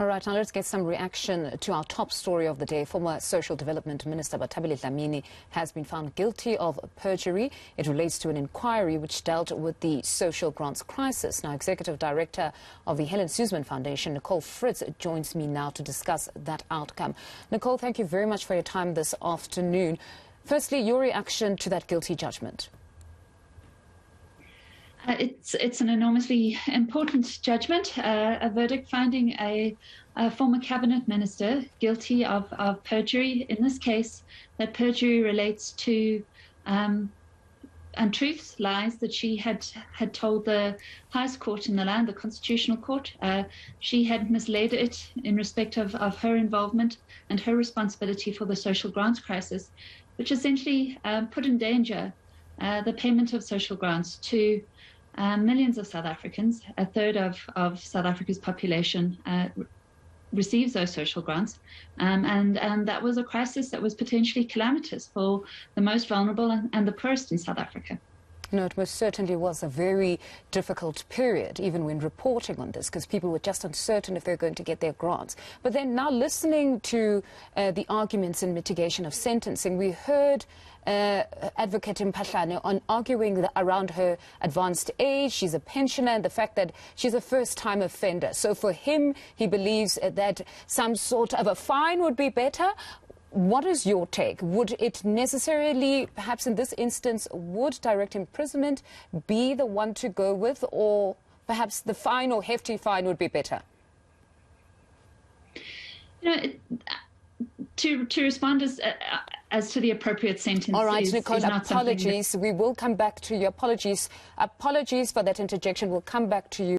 All right, now let's get some reaction to our top story of the day. Former Social Development Minister Bathabile Dlamini has been found guilty of perjury. It relates to an inquiry which dealt with the social grants crisis. Now, Executive Director of the Helen Suzman Foundation, Nicole Fritz, joins me now to discuss that outcome. Nicole, thank you very much for your time this afternoon. Firstly, your reaction to that guilty judgment. It's an enormously important judgment, a verdict finding a former cabinet minister guilty of perjury. In this case, that perjury relates to untruths, lies that she had told the highest court in the land, the Constitutional Court. She had misled it in respect of her involvement and her responsibility for the social grants crisis, which essentially put in danger the payment of social grants to millions of South Africans. A third of South Africa's population receives those social grants, and that was a crisis that was potentially calamitous for the most vulnerable and the poorest in South Africa. No, it most certainly was a very difficult period, even when reporting on this, because people were just uncertain if they're going to get their grants. But then now listening to the arguments in mitigation of sentencing, we heard Advocate Mpahlane on arguing around her advanced age. She's a pensioner, and the fact that she's a first-time offender. So for him, he believes that some sort of a fine would be better. What is your take? Would it necessarily, perhaps in this instance, would direct imprisonment be the one to go with, or perhaps the fine or hefty fine would be better? You know, to respond as to the appropriate sentence. All right, is Nicole, not apologies. We will come back to you. Apologies for that interjection. We'll come back to you.